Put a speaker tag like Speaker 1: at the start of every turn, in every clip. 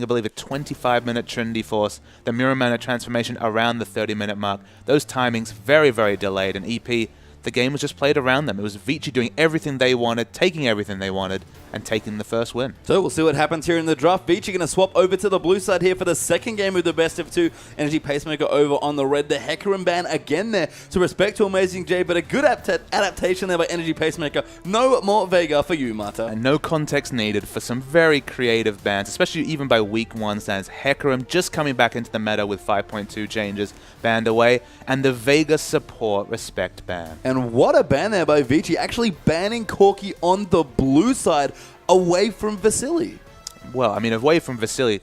Speaker 1: I believe a 25-minute Trinity Force, the Mirror Mana transformation around the 30-minute mark. Those timings very, very delayed, and EP, the game was just played around them. It was Vici doing everything they wanted, taking everything they wanted, and taking the first win.
Speaker 2: So we'll see what happens here in the draft. Vici going to swap over to the blue side here for the second game of the best of two. Energy Pacemaker over on the red. The Hecarim ban again there. So respect to Amazing J, but a good adaptation there by Energy Pacemaker. No more Vega for you, Mata.
Speaker 1: And no context needed for some very creative bans, especially even by week 1 stands. Hecarim just coming back into the meta with 5.2 changes banned away, and the Vega support respect ban.
Speaker 2: And what a ban there by Vici, actually banning Corki on the blue side away from Vasily.
Speaker 1: Well, I mean, away from Vasily,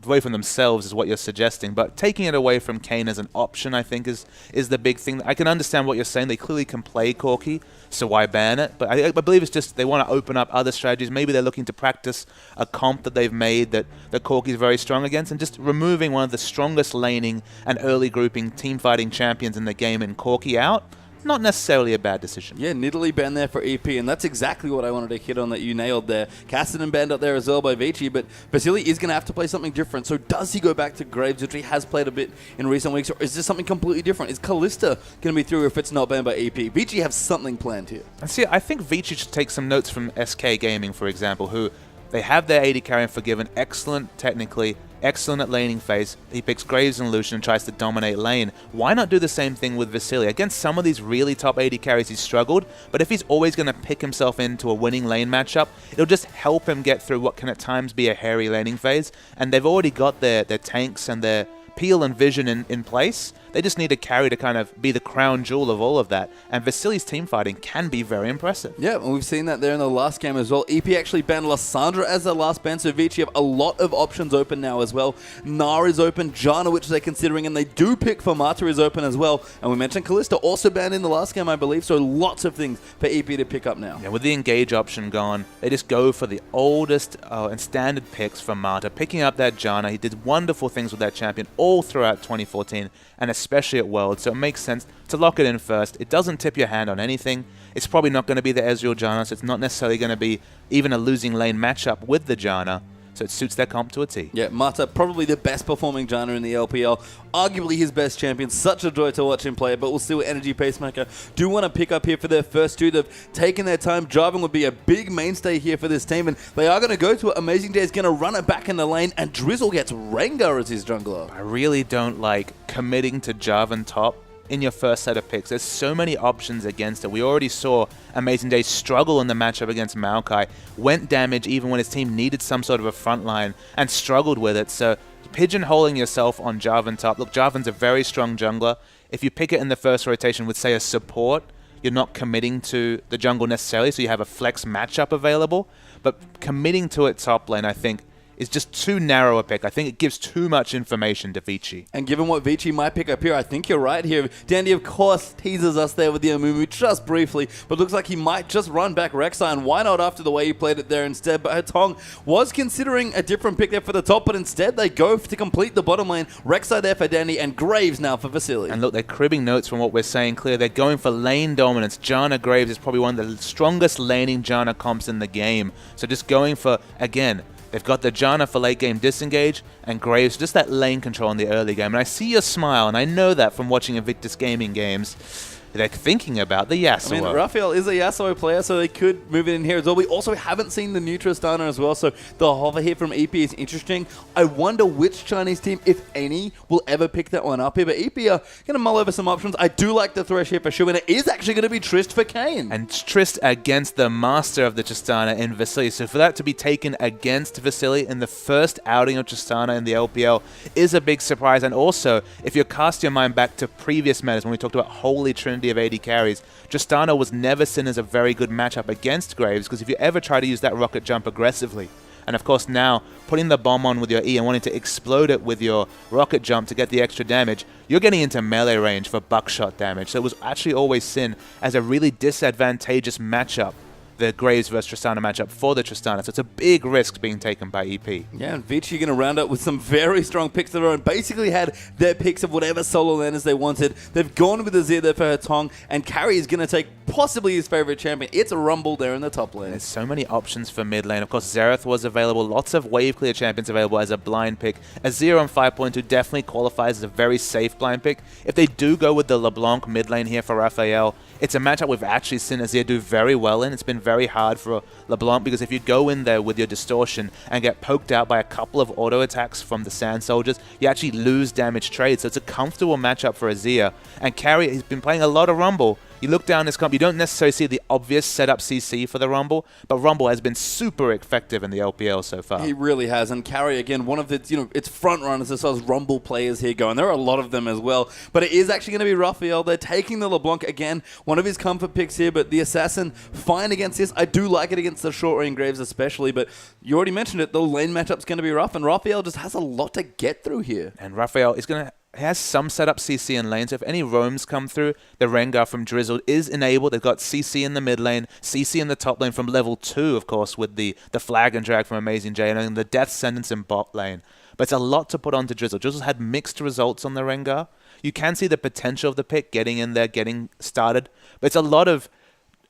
Speaker 1: away from themselves is what you're suggesting, but taking it away from Kayn as an option, I think, is the big thing. I can understand what you're saying. They clearly can play Corki, so why ban it? But I believe it's just they want to open up other strategies. Maybe they're looking to practice a comp that they've made that Corki is very strong against, and just removing one of the strongest laning and early grouping team fighting champions in the game in Corki out. Not necessarily a bad decision.
Speaker 2: Yeah, Nidalee banned there for EP, and that's exactly what I wanted to hit on that you nailed there. Kassadin banned up there as well by Vici, but Vasily is going to have to play something different. So does he go back to Graves, which he has played a bit in recent weeks, or is this something completely different? Is Kalista going to be through if it's not banned by EP? Vici have something planned here.
Speaker 1: And see, I think Vici should take some notes from SK Gaming, for example, who they have their AD carry and Forgiven, excellent technically, excellent at laning phase. He picks Graves and Lucian and tries to dominate lane. Why not do the same thing with Vasily? Against some of these really top AD carries, he's struggled, but if he's always going to pick himself into a winning lane matchup, it'll just help him get through what can at times be a hairy laning phase. And they've already got their tanks and their Peel and Vision in place. They just need a carry to kind of be the crown jewel of all of that. And Vasily's team fighting can be very impressive.
Speaker 2: Yeah, and we've seen that there in the last game as well. EP actually banned Lysandra as their last ban, so Vici have a lot of options open now as well. Gnar is open, Janna, which they're considering, and they do pick for Mata is open as well. And we mentioned Kalista also banned in the last game, I believe, so lots of things for EP to pick up now.
Speaker 1: Yeah, with the engage option gone, they just go for the oldest and standard picks from Mata, picking up that Janna. He did wonderful things with that champion all throughout 2014, and especially at Worlds, so it makes sense to lock it in first. It doesn't tip your hand on anything. It's probably not going to be the Ezreal Janna, so it's not necessarily going to be even a losing lane matchup with the Janna, so it suits their comp to a T.
Speaker 2: Yeah, Mata, probably the best performing Janna in the LPL. Arguably his best champion. Such a joy to watch him play, but we'll see what Energy Pacemaker do want to pick up here for their first two. They've taken their time. Jarvan would be a big mainstay here for this team, and they are going to go to it. Amazing Day is going to run it back in the lane, and Drizzle gets Rengar as his jungler.
Speaker 1: I really don't like committing to Jarvan top in your first set of picks. There's so many options against it. We already saw Amazing Day struggle in the matchup against Maokai, went damage even when his team needed some sort of a front line and struggled with it. So pigeonholing yourself on Jarvan top. Look, Jarvan's a very strong jungler. If you pick it in the first rotation with, say, a support, you're not committing to the jungle necessarily, so you have a flex matchup available. But committing to it top lane, I think, is just too narrow a pick. I think it gives too much information to Vici.
Speaker 2: And given what Vici might pick up here, I think you're right here. Dandy, of course, teases us there with the Amumu just briefly, but looks like he might just run back Rek'Sai, and why not after the way he played it there instead? But Hatong was considering a different pick there for the top, but instead they go to complete the bottom lane. Rek'Sai there for Dandy, and Graves now for Vasily.
Speaker 1: And look, they're cribbing notes from what we're saying clear. They're going for lane dominance. Janna Graves is probably one of the strongest laning Janna comps in the game. So just going for, again, they've got the Janna for late game disengage, and Graves just that lane control in the early game. And I see your smile, and I know that from watching Invictus Gaming games. They're thinking about the Yasuo.
Speaker 2: I mean, Raphael is a Yasuo player, so they could move it in here as well. We also haven't seen the new Tristana as well, so the hover hit from EP is interesting. I wonder which Chinese team, if any, will ever pick that one up here. But EP are going to mull over some options. I do like the Thresh here for sure, and it is actually going to be Trist for Kayn.
Speaker 1: And Trist against the master of the Tristana in Vasily. So for that to be taken against Vasily in the first outing of Tristana in the LPL is a big surprise. And also, if you cast your mind back to previous metas when we talked about Holy Trinity of AD carries, Tristana was never seen as a very good matchup against Graves, because if you ever try to use that rocket jump aggressively, and of course now putting the bomb on with your E and wanting to explode it with your rocket jump to get the extra damage, you're getting into melee range for buckshot damage. So it was actually always seen as a really disadvantageous matchup, the Graves versus Tristana matchup for the Tristana. So it's a big risk being taken by EP.
Speaker 2: Yeah, and Vici going to round up with some very strong picks of their own. Basically had their picks of whatever solo landers they wanted. They've gone with Azir there for Hatong, and Carry is going to take possibly his favorite champion. It's a Rumble there in the top lane.
Speaker 1: There's so many options for mid lane. Of course, Xerath was available. Lots of wave clear champions available as a blind pick. Azir on 5.2 definitely qualifies as a very safe blind pick. If they do go with the LeBlanc mid lane here for Raphael, it's a matchup we've actually seen Azir do very well in. It's been very hard for LeBlanc because if you go in there with your distortion and get poked out by a couple of auto attacks from the Sand Soldiers, you actually lose damage trade. So it's a comfortable matchup for Azir. And Carry, he's been playing a lot of Rumble. You look down this comp, you don't necessarily see the obvious setup CC for the Rumble, but Rumble has been super effective in the LPL so far.
Speaker 2: He really has, and Carry, again, one of the, it's front runners as far as Rumble players here go, and there are a lot of them as well, but it is actually going to be Raphael. They're taking the LeBlanc again, one of his comfort picks here, but the Assassin, fine against this. I do like it against the short range Graves especially, but you already mentioned it, the lane matchup's going to be rough, and Raphael just has a lot to get through here.
Speaker 1: And Raphael is going to... He has some setup CC in lane, so if any roams come through, the Rengar from Drizzled is enabled. They've got CC in the mid lane, CC in the top lane from level 2, of course, with the flag and drag from Amazing J, and the Death Sentence in bot lane. But it's a lot to put onto Drizzle. Drizzle's had mixed results on the Rengar. You can see the potential of the pick, getting in there, getting started, but it's a lot of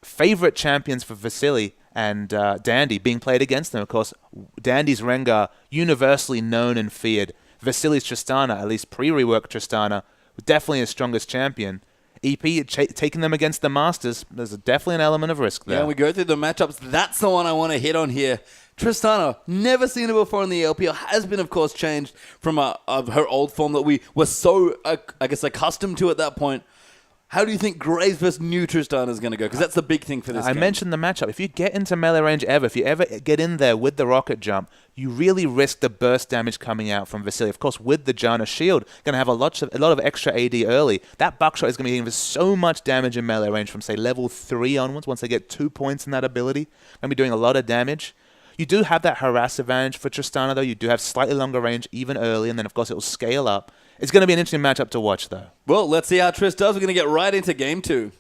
Speaker 1: favorite champions for Vasily and Dandy being played against them. Of course, Dandy's Rengar, universally known and feared. Vasily's Tristana, at least pre-rework Tristana, definitely his strongest champion. EP taking them against the Masters, there's definitely an element of risk there.
Speaker 2: Yeah, we go through the matchups. That's the one I want to hit on here. Tristana, never seen her before in the LPL, has been, of course, changed from her old form that we were so, I guess, accustomed to at that point. How do you think Graves versus new Tristana is going to go? Because that's the big thing for this game.
Speaker 1: I mentioned the matchup. If you get into melee range if you ever get in there with the rocket jump, you really risk the burst damage coming out from Vasily. Of course, with the Janna shield, going to have a lot of extra AD early. That buckshot is going to be giving so much damage in melee range from, say, level 3 onwards. Once they get 2 points in that ability, going to be doing a lot of damage. You do have that harass advantage for Tristana, though. You do have slightly longer range even early, and then, of course, it will scale up. It's going to be an interesting matchup to watch, though.
Speaker 2: Well, let's see how Triss does. We're going to get right into Game 2.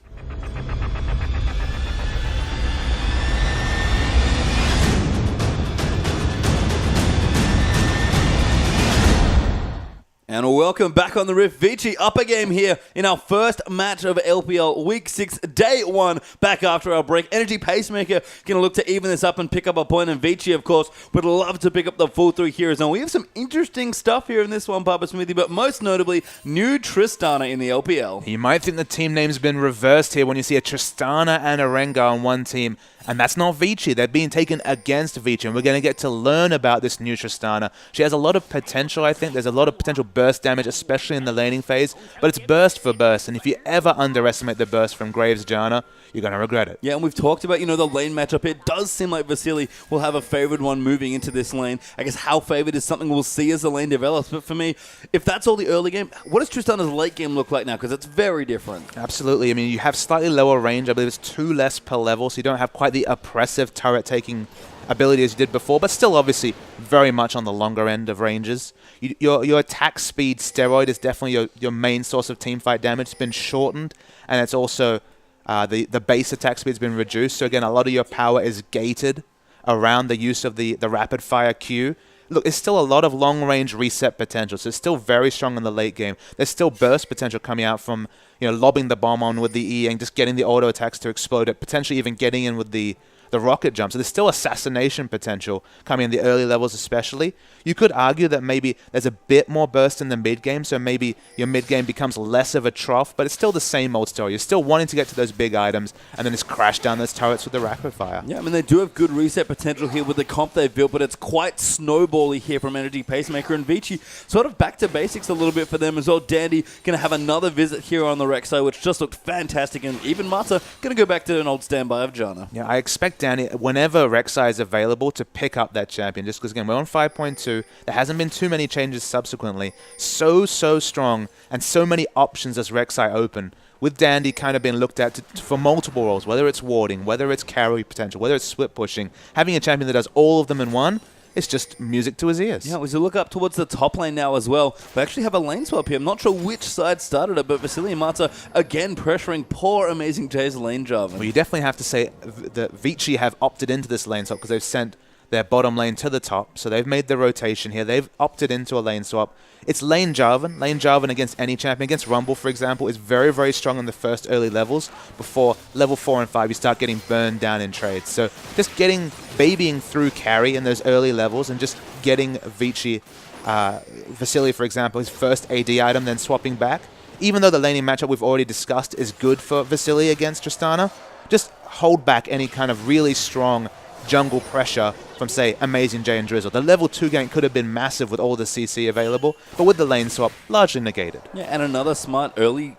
Speaker 2: And welcome back on the Rift. Vici up a game here in our first match of LPL Week 6, Day 1, back after our break. Energy Pacemaker going to look to even this up and pick up a point. And Vici, of course, would love to pick up the full 3 here as well. We have some interesting stuff here in this one, Papa Smithy, but most notably, new Tristana in the LPL.
Speaker 1: You might think the team name's been reversed here when you see a Tristana and a Rengar on one team. And that's not Vici. They're being taken against Vici. And we're going to get to learn about this new Tristana. She has a lot of potential, I think. There's a lot of potential burst damage, especially in the laning phase. But it's burst for burst. And if you ever underestimate the burst from Graves Janna, you're going to regret it.
Speaker 2: Yeah, and we've talked about, the lane matchup. It does seem like Vasily will have a favored one moving into this lane. I guess how favored is something we'll see as the lane develops. But for me, if that's all the early game, what does Tristana's late game look like now? Because it's very different.
Speaker 1: Absolutely. I mean, you have slightly lower range. I believe it's 2 less per level, so you don't have quite the oppressive turret-taking ability as you did before, but still obviously very much on the longer end of ranges. Your attack speed steroid is definitely your main source of teamfight damage. It's been shortened, and it's also the base attack speed's been reduced. So again, a lot of your power is gated around the use of the rapid fire Q. Look, there's still a lot of long-range reset potential, so it's still very strong in the late game. There's still burst potential coming out from, lobbing the bomb on with the E and just getting the auto attacks to explode it, potentially even getting in with the rocket jump. So there's still assassination potential coming in the early levels especially. You could argue that maybe there's a bit more burst in the mid-game, so maybe your mid-game becomes less of a trough, but it's still the same old story. You're still wanting to get to those big items and then just crash down those turrets with the rapid fire.
Speaker 2: Yeah, I mean, they do have good reset potential here with the comp they've built, but it's quite snowbally here from Energy Pacemaker and Vici. Sort of back to basics a little bit for them as well. Dandy going to have another visit here on the Rek'Sai, which just looked fantastic, and even Mata going to go back to an old standby of Janna.
Speaker 1: Yeah, I expect Danny, whenever Rek'Sai is available, to pick up that champion, just because, again, we're on 5.2. There hasn't been too many changes subsequently. So strong, and so many options as Rek'Sai open. With Dandy kind of being looked at for multiple roles, whether it's warding, whether it's carry potential, whether it's split pushing. Having a champion that does all of them in one, it's just music to his ears.
Speaker 2: Yeah, as we look up towards the top lane now as well, we actually have a lane swap here. I'm not sure which side started it, but Vasily and Mata again pressuring poor Amazing J's lane job.
Speaker 1: Well, you definitely have to say that Vici have opted into this lane swap because they've sent their bottom lane to the top. So they've made the rotation here. They've opted into a lane swap. It's lane Jarvan. Lane Jarvan against any champion. Against Rumble, for example, is very, very strong in the first early levels. Before level 4 and 5, you start getting burned down in trades. So just babying through carry in those early levels and just getting Vici, Vasily, for example, his first AD item, then swapping back. Even though the laning matchup we've already discussed is good for Vasily against Tristana, just hold back any kind of really strong jungle pressure from, say, Amazing J and Drizzle. The level 2 gank could have been massive with all the CC available, but with the lane swap, largely negated.
Speaker 2: Yeah, and another smart early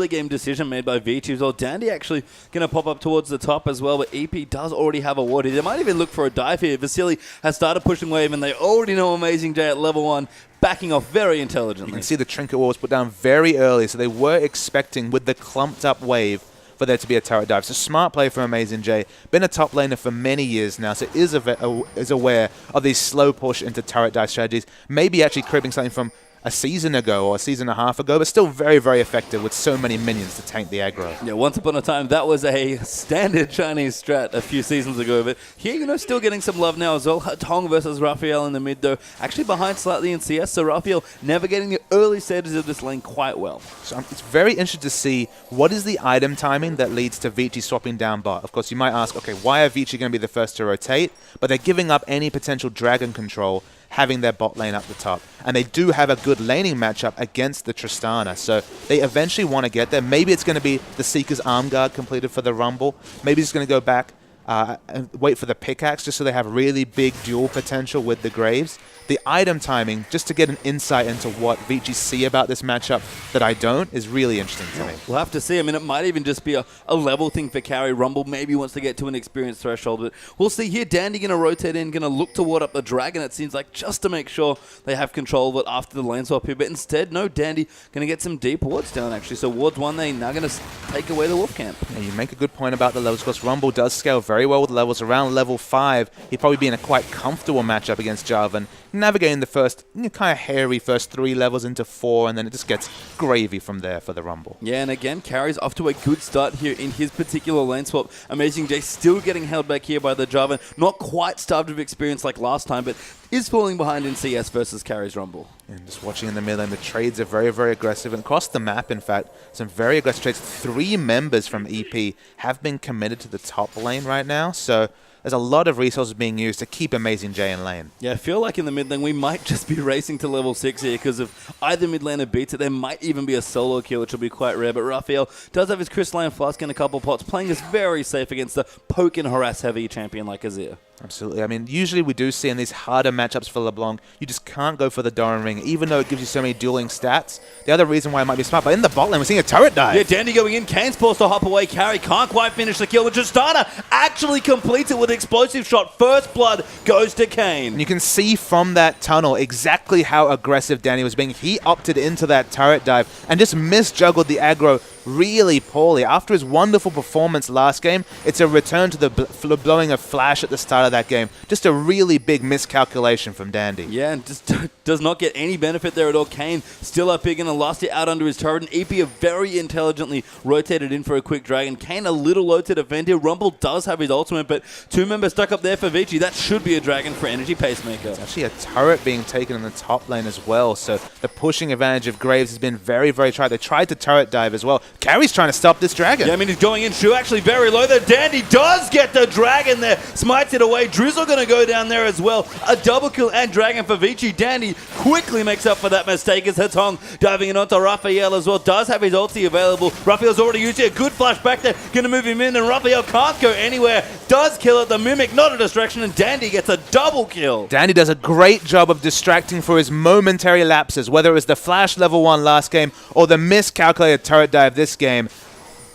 Speaker 2: game decision made by Vici as well. Dandy actually going to pop up towards the top as well, but EP does already have a ward here. They might even look for a dive here. Vasily has started pushing wave, and they already know Amazing J at level 1, backing off very intelligently.
Speaker 1: You can see the Trinket wall was put down very early, so they were expecting, with the clumped up wave, for there to be a turret dive. So smart play from Amazing J. Been a top laner for many years now, so is aware of these slow push into turret dive strategies. Maybe actually cribbing something from a season ago or a season and a half ago, but still very, very effective with so many minions to tank the aggro.
Speaker 2: Yeah, once upon a time, that was a standard Chinese strat a few seasons ago, but here, you know, still getting some love now as well. Tong versus Raphael in the mid, though, actually behind slightly in CS, so Raphael never getting the early stages of this lane quite well.
Speaker 1: So it's very interesting to see what is the item timing that leads to Vici swapping down bot. Of course, you might ask, okay, why are Vici going to be the first to rotate? But they're giving up any potential dragon control, having their bot lane up the top. And they do have a good laning matchup against the Tristana, so they eventually want to get there. Maybe it's going to be the Seeker's Arm Guard completed for the Rumble. Maybe it's going to go back and wait for the pickaxe just so they have really big dual potential with the Graves. The item timing, just to get an insight into what Vici see about this matchup that I don't, is really interesting to me.
Speaker 2: We'll have to see. I mean, it might even just be a level thing for carry. Rumble maybe wants to get to an experience threshold, but we'll see here. Dandy going to rotate in, going to look to ward up the Dragon, it seems like, just to make sure they have control of it after the lane swap here. But instead, no, Dandy going to get some deep wards down, actually. So wards 1, they now going to take away the Wolf Camp.
Speaker 1: And you make a good point about the levels, because Rumble does scale very well with levels. Around level 5, he'd probably be in a quite comfortable matchup against Jarvan, navigating the first, kind of hairy first 3 levels into 4, and then it just gets gravy from there for the Rumble.
Speaker 2: Yeah, and again, carries off to a good start here in his particular lane swap. Amazing J still getting held back here by the Jarvan. Not quite starved of experience like last time, but is falling behind in CS versus carries Rumble.
Speaker 1: And just watching in the mid lane, the trades are very, very aggressive. And across the map, in fact, some very aggressive trades. 3 members from EP have been committed to the top lane right now, so there's a lot of resources being used to keep Amazing J in lane.
Speaker 2: Yeah, I feel like in the mid lane we might just be racing to level 6 here because if either mid laner beats it, there might even be a solo kill, which will be quite rare. But Raphael does have his Crystalline Flask in a couple pots, playing this very safe against a poke and harass heavy champion like Azir.
Speaker 1: Absolutely. I mean, usually we do see in these harder matchups for LeBlanc, you just can't go for the Doran Ring, even though it gives you so many dueling stats. The other reason why it might be smart, but in the bot lane, we're seeing a turret dive.
Speaker 2: Yeah, Dandy going in. Kane's forced to hop away. Carry can't quite finish the kill, but Tristana actually completes it with an explosive shot. First blood goes to Kane.
Speaker 1: And you can see from that tunnel exactly how aggressive Danny was being. He opted into that turret dive and just misjuggled the aggro really poorly. After his wonderful performance last game, it's a return to the blowing a flash at the start of that game. Just a really big miscalculation from Dandy.
Speaker 2: Yeah, and just does not get any benefit there at all. Kane still up big and lost it out under his turret. And EP very intelligently rotated in for a quick dragon. Kane a little low to defend here. Rumble does have his ultimate, but 2 members stuck up there for Vici. That should be a dragon for Energy Pacemaker.
Speaker 1: It's actually a turret being taken in the top lane as well, so the pushing advantage of Graves has been very, very tried. They tried to turret dive as well. Carry's trying to stop this dragon.
Speaker 2: Yeah, I mean, he's going in. Shu actually very low there. Dandy does get the dragon there. Smites it away. Drizzle going to go down there as well. A double kill and dragon for Vici. Dandy quickly makes up for that mistake as Hetong diving in onto Raphael as well. Does have his ulti available. Raphael's already used it. A good flash back there. Going to move him in, and Raphael can't go anywhere. Does kill it. The Mimic, not a distraction, and Dandy gets a double kill.
Speaker 1: Dandy does a great job of distracting for his momentary lapses, whether it was the flash level 1 last game or the miscalculated turret dive this game.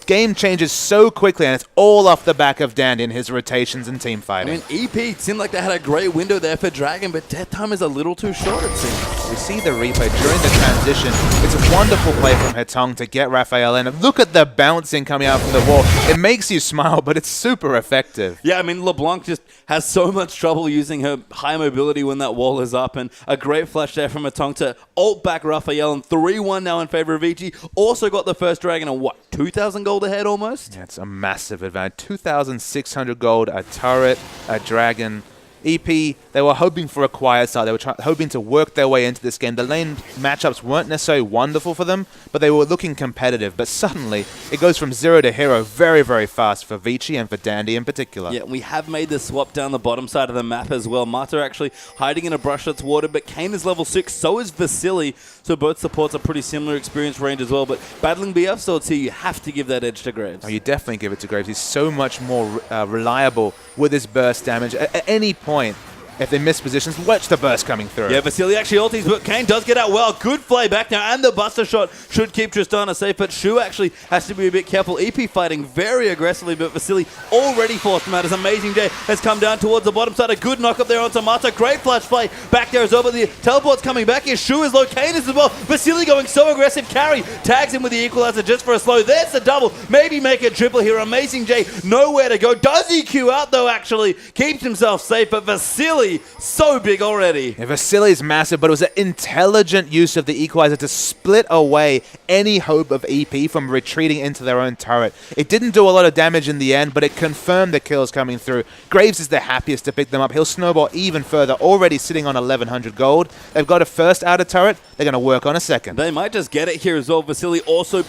Speaker 1: Game changes so quickly, and it's all off the back of Dandy and his rotations and team fighting.
Speaker 2: I mean, EP seemed like they had a great window there for Dragon, but death time is a little too short, it seems.
Speaker 1: We see the replay during the transition. It's a wonderful play from Hetong to get Raphael in. Look at the bouncing coming out from the wall. It makes you smile, but it's super effective.
Speaker 2: Yeah, I mean, LeBlanc just has so much trouble using her high mobility when that wall is up, and a great flash there from Hetong to ult back Raphael, and 3-1 now in favor of Vici. Also got the first Dragon on, what, 2,000 gold ahead almost?
Speaker 1: Yeah, it's a massive advantage. 2,600 gold, a turret, a dragon. EP, they were hoping for a quiet start. They were hoping to work their way into this game. The lane matchups weren't necessarily wonderful for them, but they were looking competitive. But suddenly, it goes from 0 to hero very, very fast for Vici and for Dandy in particular.
Speaker 2: Yeah, we have made the swap down the bottom side of the map as well. Mata actually hiding in a brush that's watered, but Kane is level 6, so is Vasily. So both supports are pretty similar experience range as well. But battling BF swords here, you have to give that edge to Graves.
Speaker 1: Oh, you definitely give it to Graves. He's so much more reliable with his burst damage. At any point, if they miss positions, watch the burst coming through.
Speaker 2: Yeah, Vasily actually ultis, but Kane does get out well. Good play back now, and the Buster Shot should keep Tristana safe, but Shu actually has to be a bit careful. EP fighting very aggressively, but Vasily already forced him out. His amazing day has come down towards the bottom side. A good knock up there onto Mata. Great flash play back there as well, but the teleport's coming back here. Shu is low, Kane is as well. Vasily going so aggressive. Carry tags him with the equalizer just for a slow. There's the double. Maybe make it triple here. Amazing J, nowhere to go. Does he queue out though, actually? Keeps himself safe, but Vasily so big already.
Speaker 1: Yeah, Vasily is massive, but it was an intelligent use of the equalizer to split away any hope of EP from retreating into their own turret. It didn't do a lot of damage in the end, but it confirmed the kills coming through. Graves is the happiest to pick them up. He'll snowball even further, already sitting on 1100 gold. They've got a first outer turret. They're going to work on a second.
Speaker 2: They might just get it here as well. Vasily also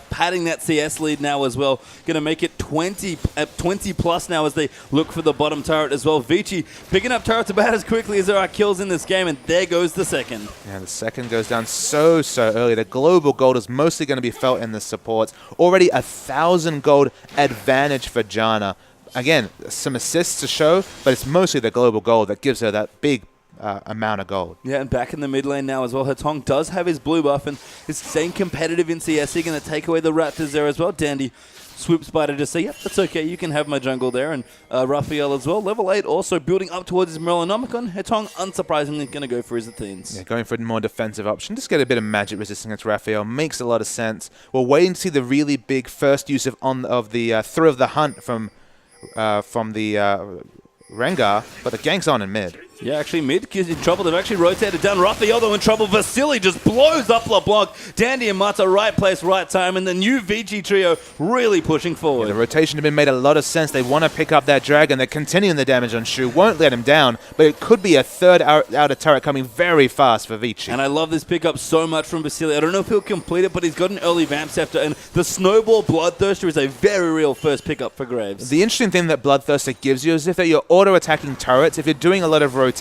Speaker 2: padding that CS lead now as well. Going to make it 20 plus now as they look for the bottom turret as well. Vici picking up turrets about as quickly as there are kills in this game, and there goes the second.
Speaker 1: Yeah, the second goes down so early. The global gold is mostly going to be felt in the supports. Already 1,000 gold advantage for Janna. Again, some assists to show, but it's mostly the global gold that gives her that big amount of gold.
Speaker 2: Yeah, and back in the mid lane now as well. Hetong does have his blue buff and is staying competitive in CS. He's going to take away the Raptors there as well. Dandy swoops by to just say, yep, that's okay, you can have my jungle there. And Raphael as well, level 8, also building up towards his Morellonomicon. Hetong, unsurprisingly, going to go for his Athenes.
Speaker 1: Yeah, going for a more defensive option. Just get a bit of magic resistance against Raphael. Makes a lot of sense. We're waiting to see the really big first use of the Through of the Hunt from the Rengar, but the gank's on in mid.
Speaker 2: Yeah, actually, mid is in trouble. They've actually rotated down. Raphael, though, in trouble. Vasily just blows up LeBlanc. Dandy and Mata, right place, right time. And the new Vici trio really pushing forward.
Speaker 1: Yeah, the rotation has been made a lot of sense. They want to pick up that dragon. They're continuing the damage on Shu. Won't let him down, but it could be a third outer turret coming very fast for Vici.
Speaker 2: And I love this pickup so much from Vasily. I don't know if he'll complete it, but he's got an early Vamp Scepter. And the Snowball Bloodthirster is a very real first pickup for Graves.
Speaker 1: The interesting thing that Bloodthirster gives you is if you're auto-attacking turrets, if you're doing a lot of rotating,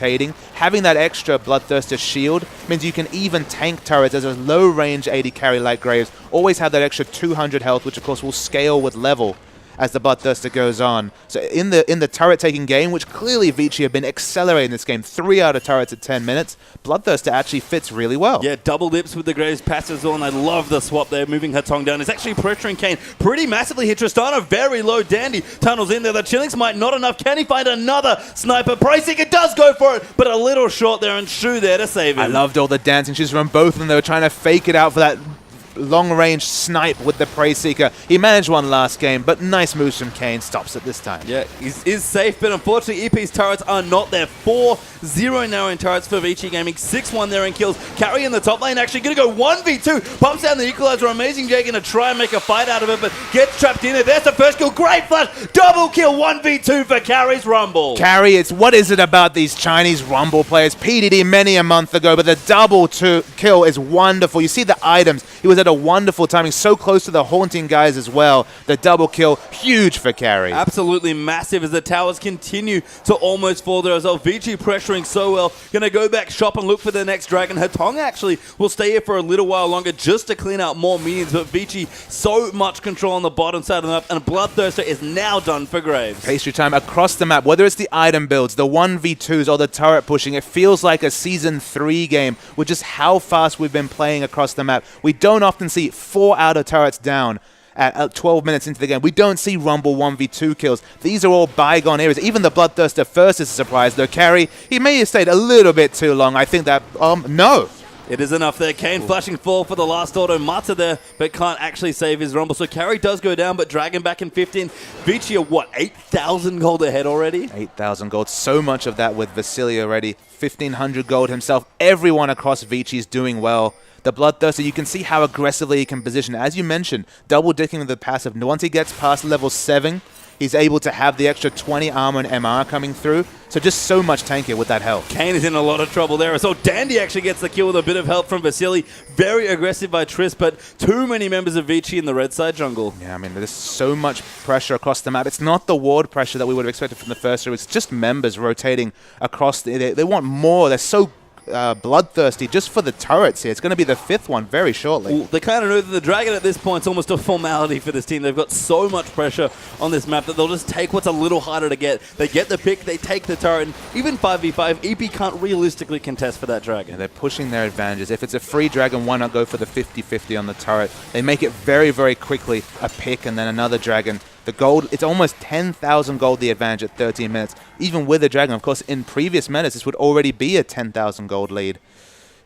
Speaker 1: having that extra Bloodthirster shield means you can even tank turrets as a low-range AD carry like Graves. Always have that extra 200 health, which of course will scale with level as the Bloodthirster goes on. So in the turret-taking game, which clearly Vici have been accelerating this game, 3 out of turrets at 10 minutes, Bloodthirster actually fits really well.
Speaker 2: Yeah, double dips with the Graves passive as well, and I love the swap there, moving Hetong down. It's actually pressuring Kane pretty massively here. Tristana very low. Dandy tunnels in there. The Chillings might not enough. Can he find another sniper? Pacemaker does go for it, but a little short there, and Shu there to save him.
Speaker 1: I loved all the dancing shoes from both of them. They were trying to fake it out for that long-range snipe with the Prey Seeker. He managed one last game, but nice moves from Kane. Stops it this time.
Speaker 2: Yeah, is safe, but unfortunately EP's turrets are not there. 4-0 now in turrets for Vici Gaming. 6-1 there in kills. Carry in the top lane actually going to go 1v2. Pumps down the equalizer. Amazing Jay going to try and make a fight out of it, but gets trapped in it. There's the first kill. Great flash. Double kill. 1v2 for Carry's Rumble.
Speaker 1: Carry, it's what is it about these Chinese Rumble players? PDD many a month ago, but the double kill is wonderful. You see the items. He was at a wonderful timing, so close to the Haunting guys as well. The double kill, huge for Carry.
Speaker 2: Absolutely massive as the towers continue to almost fall there as well. Vici pressuring so well. Going to go back shop and look for the next dragon. Hetong actually will stay here for a little while longer just to clean out more minions, but Vici so much control on the bottom side of the map, and Bloodthirster is now done for Graves.
Speaker 1: Pastry time across the map, whether it's the item builds, the 1v2s, or the turret pushing, it feels like a Season 3 game with just how fast we've been playing across the map. We don't often see 4 outer turrets down at 12 minutes into the game. We don't see Rumble 1v2 kills. These are all bygone eras. Even the Bloodthirster first is a surprise, though. Carry, he may have stayed a little bit too long. I think that, no.
Speaker 2: It is enough there. Kane flashing forward for the last auto. Mata there, but can't actually save his Rumble. So Carry does go down, but Dragon back in 15. Vici are, what, 8,000 gold ahead already?
Speaker 1: 8,000 gold. So much of that with Vasily already. 1,500 gold himself. Everyone across Vici is doing well. the Bloodthirster, you can see how aggressively he can position. As you mentioned, double-dicking with the passive. Once he gets past level 7, he's able to have the extra 20 armor and MR coming through. So just so much tankier with that health.
Speaker 2: Kayn is in a lot of trouble there. So Dandy actually gets the kill with a bit of help from Vasily. Very aggressive by Triss, but too many members of Vici in the red side jungle.
Speaker 1: Yeah, I mean, there's so much pressure across the map. It's not the ward pressure that we would have expected from the first row. It's just members rotating across. They want more. They're so bloodthirsty just for the turrets here. It's going to be the 5th one very shortly.
Speaker 2: Well, they kind of know that the Dragon at this point is almost a formality for this team. They've got so much pressure on this map that they'll just take what's a little harder to get. They get the pick, they take the turret, and even 5v5, EP can't realistically contest for that Dragon.
Speaker 1: Yeah, they're pushing their advantages. If it's a free Dragon, why not go for the 50-50 on the turret? They make it very, very quickly a pick and then another Dragon. The gold, it's almost 10,000 gold the advantage at 13 minutes. Even with a Dragon, of course, in previous metas, this would already be a 10,000 gold lead.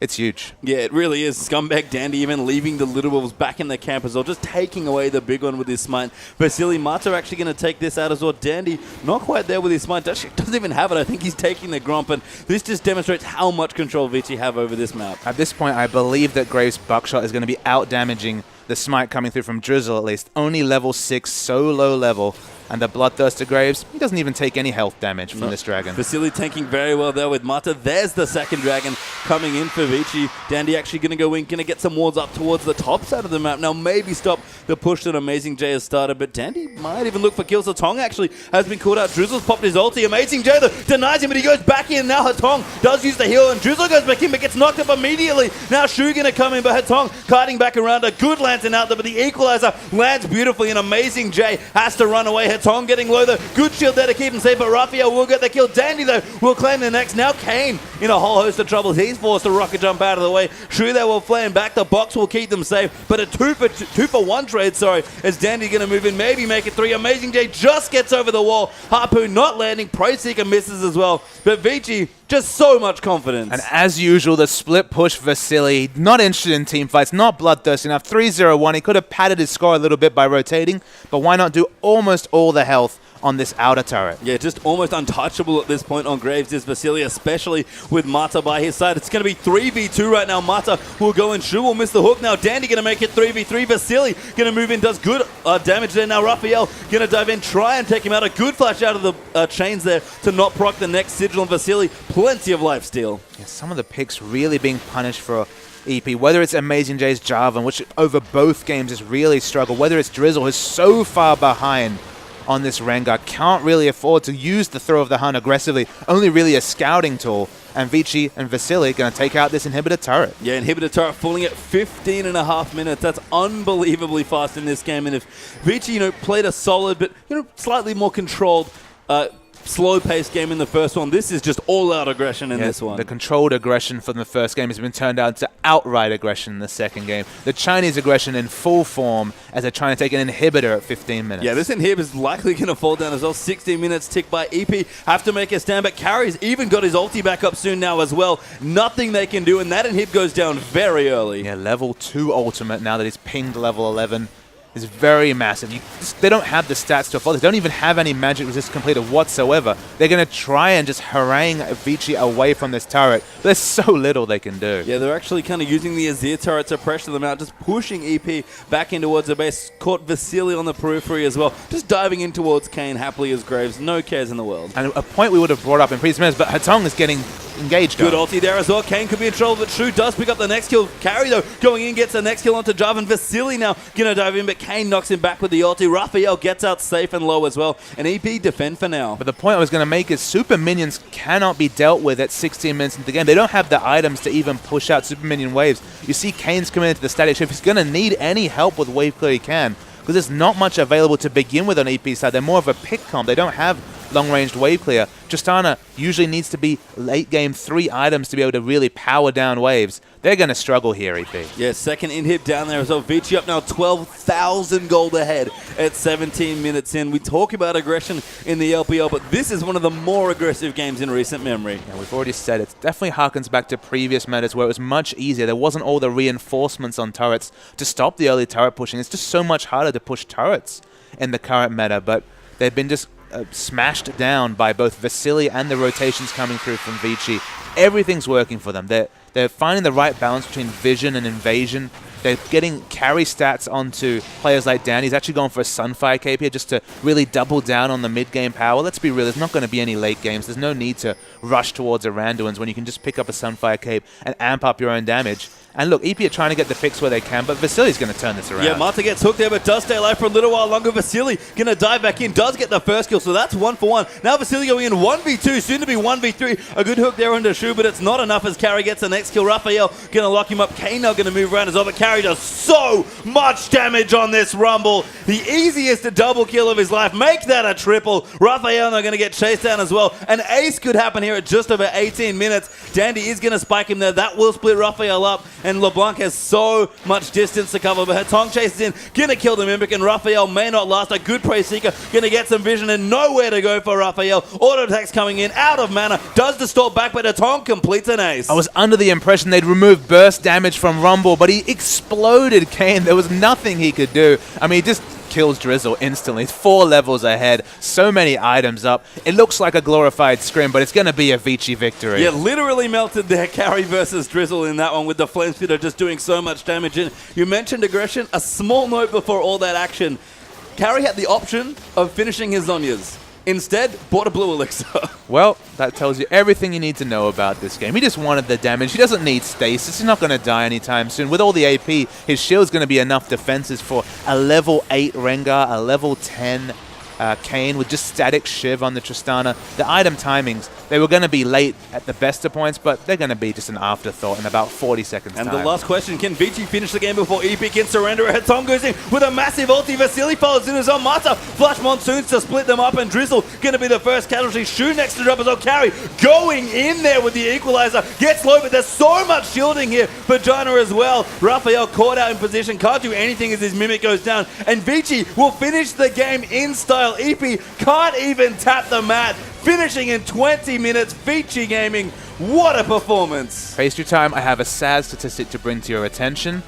Speaker 1: It's huge.
Speaker 2: Yeah, it really is. Scumbag Dandy even leaving the Little Wolves back in the camp as well, just taking away the big one with his smite. Vasily Mata actually going to take this out as well. Dandy not quite there with his smite. Doesn't even have it. I think he's taking the Gromp, and this just demonstrates how much control Vici have over this map.
Speaker 1: At this point, I believe that Graves' Buckshot is going to be out-damaging the smite coming through from Drizzle at least. Only level 6, so low level. And the Bloodthirster Graves, he doesn't even take any health damage from this Dragon.
Speaker 2: Vasily tanking very well there with Mata. There's the second Dragon coming in for Vici. Dandy actually going to go in, going to get some wards up towards the top side of the map. Now maybe stop the push that Amazing J has started, but Dandy might even look for kills. Hatong actually has been called out. Drizzle's popped his ulti. Amazing J though denies him, but he goes back in. Now Hatong does use the heal, and Drizzle goes back in, but gets knocked up immediately. Now Shu going to come in, but Hatong kiting back around. A good lantern out there, but the equalizer lands beautifully, and Amazing J has to run away. Hatong getting low though. Good shield there to keep him safe, but Raphael will get the kill. Dandy though will claim the next. Now Kayn in a whole host of troubles. He's forced to rocket jump out of the way. Shu there will flame back. The box will keep them safe, but a two for one trade, as Dandy going to move in, maybe make it 3. Amazing J just gets over the wall. Harpoon not landing. Pacemaker misses as well, but Vici just so much confidence.
Speaker 1: And as usual, the split push Vasily, not interested in team fights, not bloodthirsty enough. 3-0-1. He could have padded his score a little bit by rotating, but why not do almost all the health on this outer turret?
Speaker 2: Yeah, just almost untouchable at this point on Graves is Vasily, especially with Mata by his side. It's going to be 3v2 right now. Mata will go in. Shu will miss the hook now. Dandy going to make it 3v3. Vasily going to move in, does good damage there. Now Raphael going to dive in, try and take him out. A good flash out of the chains there to not proc the next sigil, and Vasily plenty of lifesteal.
Speaker 1: Yeah, some of the picks really being punished for EP, whether it's Amazing J's Jarvan, which over both games has really struggled, whether it's Drizzle, who's so far behind on this Rengar, can't really afford to use the Throw of the Hunt aggressively, only really a scouting tool. And Vici and Vasily going to take out this Inhibitor turret.
Speaker 2: Yeah, Inhibitor turret falling at 15.5 minutes. That's unbelievably fast in this game. And if Vici, played a solid but, slightly more controlled, slow-paced game in the first one, this is just all-out aggression in this one.
Speaker 1: The controlled aggression from the first game has been turned out to outright aggression in the second game. The Chinese aggression in full form as they're trying to take an Inhibitor at 15 minutes.
Speaker 2: Yeah, this Inhib is likely going to fall down as well. 16 minutes tick by EP. Have to make a stand, but Carrie's even got his ulti back up soon now as well. Nothing they can do, and that Inhib goes down very early.
Speaker 1: Yeah, level 2 ultimate now that he's pinged level 11. Is very massive. They don't have the stats to afford. They don't even have any magic resist completed whatsoever. They're going to try and just harangue Vici away from this turret. There's so little they can do.
Speaker 2: Yeah, they're actually kind of using the Azir turret to pressure them out, just pushing EP back in towards the base. Caught Vasily on the periphery as well. Just diving in towards Kayn happily as Graves. No cares in the world.
Speaker 1: And a point we would have brought up in previous minutes, but Hatong is getting engaged.
Speaker 2: Good ulti there as well. Kayn could be in trouble, but Shu does pick up the next kill. Carry though, going in, gets the next kill onto Jarvan. Vasily now going to dive in, but Kayn knocks him back with the ulti. Raphael gets out safe and low as well, and EP defend for now.
Speaker 1: But the point I was going to make is super minions cannot be dealt with at 16 minutes into the game. They don't have the items to even push out super minion waves. You see Kane's coming into the static shift. He's going to need any help with wave clear he can, because there's not much available to begin with on EP side. They're more of a pick comp. They don't have long-ranged wave clear. Tristana usually needs to be late game 3 items to be able to really power down waves. They're going to struggle here, EP.
Speaker 2: Yeah, second Inhib down there as well. Vici up now 12,000 gold ahead at 17 minutes in. We talk about aggression in the LPL, but this is one of the more aggressive games in recent memory.
Speaker 1: Yeah, we've already said it definitely harkens back to previous metas where it was much easier. There wasn't all the reinforcements on turrets to stop the early turret pushing. It's just so much harder to push turrets in the current meta, but they've been just smashed down by both Vasily and the rotations coming through from Vici. Everything's working for them. They're They're finding the right balance between vision and invasion. They're getting carry stats onto players like Dan. He's actually going for a Sunfire cape here just to really double down on the mid-game power. Let's be real, there's not going to be any late games. There's no need to rush towards a Randuin's when you can just pick up a Sunfire cape and amp up your own damage. And look, EP are trying to get the picks where they can, but Vasili's going to turn this around.
Speaker 2: Yeah, Marta gets hooked there, but does stay alive for a little while longer. Vasili going to dive back in, does get the first kill, so that's 1 for 1. Now Vasili going in 1v2, soon to be 1v3. A good hook there under Shu, but it's not enough as Carry gets the next kill. Raphael going to lock him up. Kane now going to move around as well, but Carry does so much damage on this Rumble. The easiest double kill of his life. Make that a triple. Raphael now going to get chased down as well. An ace could happen here at just over 18 minutes. Dandy is going to spike him there. That will split Raphael up, and LeBlanc has so much distance to cover, but Hatong chases in, gonna kill the Mimic, and Raphael may not last. A good Prey Seeker, gonna get some vision and nowhere to go for Raphael. Auto attacks coming in, out of mana, does distort back, but Hatong completes an ace.
Speaker 1: I was under the impression they'd remove burst damage from Rumble, but he exploded Kane. There was nothing he could do. I mean, he just kills Drizzle instantly. It's 4 levels ahead. So many items up. It looks like a glorified scrim, but it's going to be a Vici victory.
Speaker 2: Yeah, literally melted their Carry versus Drizzle in that one with the Flame Spitter just doing so much damage. And you mentioned aggression. A small note before all that action. Carry had the option of finishing his Zhonya's. Instead, bought a blue elixir.
Speaker 1: Well, that tells you everything you need to know about this game. He just wanted the damage. He doesn't need stasis. He's not going to die anytime soon. With all the AP, his shield's going to be enough defenses for a level 8 Rengar, a level 10 Kane with just static Shiv on the Tristana. The item timings, they were going to be late at the best of points, but they're going to be just an afterthought in about 40 seconds
Speaker 2: And
Speaker 1: time.
Speaker 2: the last question, can Vici finish the game before EP can surrender? Hatong goes in with a massive ulti. Vasili follows in as well. Mata flash monsoons to split them up, and Drizzle going to be the first casualty. Shu next to drop as well. Carry going in there with the equalizer. Gets low, but there's so much shielding here for Jaina as well. Raphael caught out in position. Can't do anything as his Mimic goes down. And Vici will finish the game in style. EP can't even tap the mat. Finishing in 20 minutes. Vici Gaming, what a performance.
Speaker 1: Pastry time, I have a sad statistic to bring to your attention.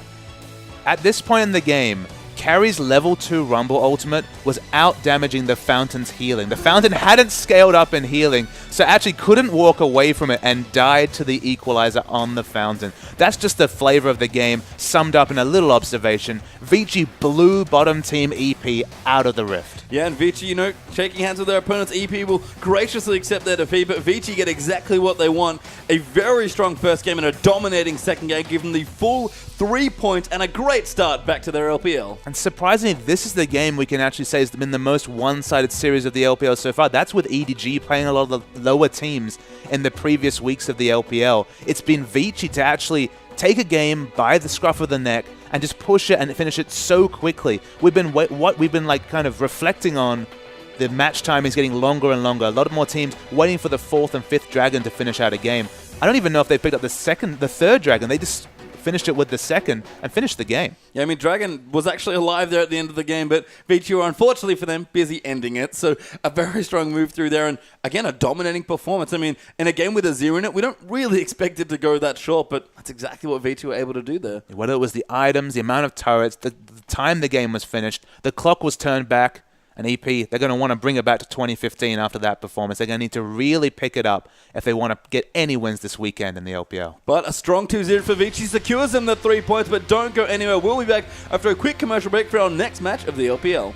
Speaker 1: At this point in the game, Carry's level 2 Rumble ultimate was out-damaging the Fountain's healing. The Fountain hadn't scaled up in healing, so actually couldn't walk away from it and died to the equalizer on the Fountain. That's just the flavor of the game, summed up in a little observation. Vici blew bottom team EP out of the rift.
Speaker 2: Yeah, and Vici, you know, shaking hands with their opponents. EP will graciously accept their defeat, but Vici get exactly what they want. A very strong first game and a dominating second game, given the full 3 points and a great start back to their LPL.
Speaker 1: And surprisingly, this is the game we can actually say has been the most one-sided series of the LPL so far. That's with EDG playing a lot of the lower teams in the previous weeks of the LPL. It's been Vici to actually take a game by the scruff of the neck and just push it and finish it so quickly. We've been like kind of reflecting on the match time is getting longer and longer. A lot more teams waiting for the 4th and 5th dragon to finish out a game. I don't even know if they picked up the 3rd dragon. They just finished it with the 2nd and finished the game.
Speaker 2: Yeah, I mean, Dragon was actually alive there at the end of the game, but Vici were, unfortunately for them, busy ending it. So a very strong move through there, and again, a dominating performance. I mean, in a game with a 0 in it, we don't really expect it to go that short, but that's exactly what Vici were able to do there.
Speaker 1: Whether it was the items, the amount of turrets, the time the game was finished, the clock was turned back, and EP, they're going to want to bring it back to 2015 after that performance. They're going to need to really pick it up if they want to get any wins this weekend in the LPL.
Speaker 2: But a strong 2-0 for Vici secures them the 3 points, but don't go anywhere. We'll be back after a quick commercial break for our next match of the LPL.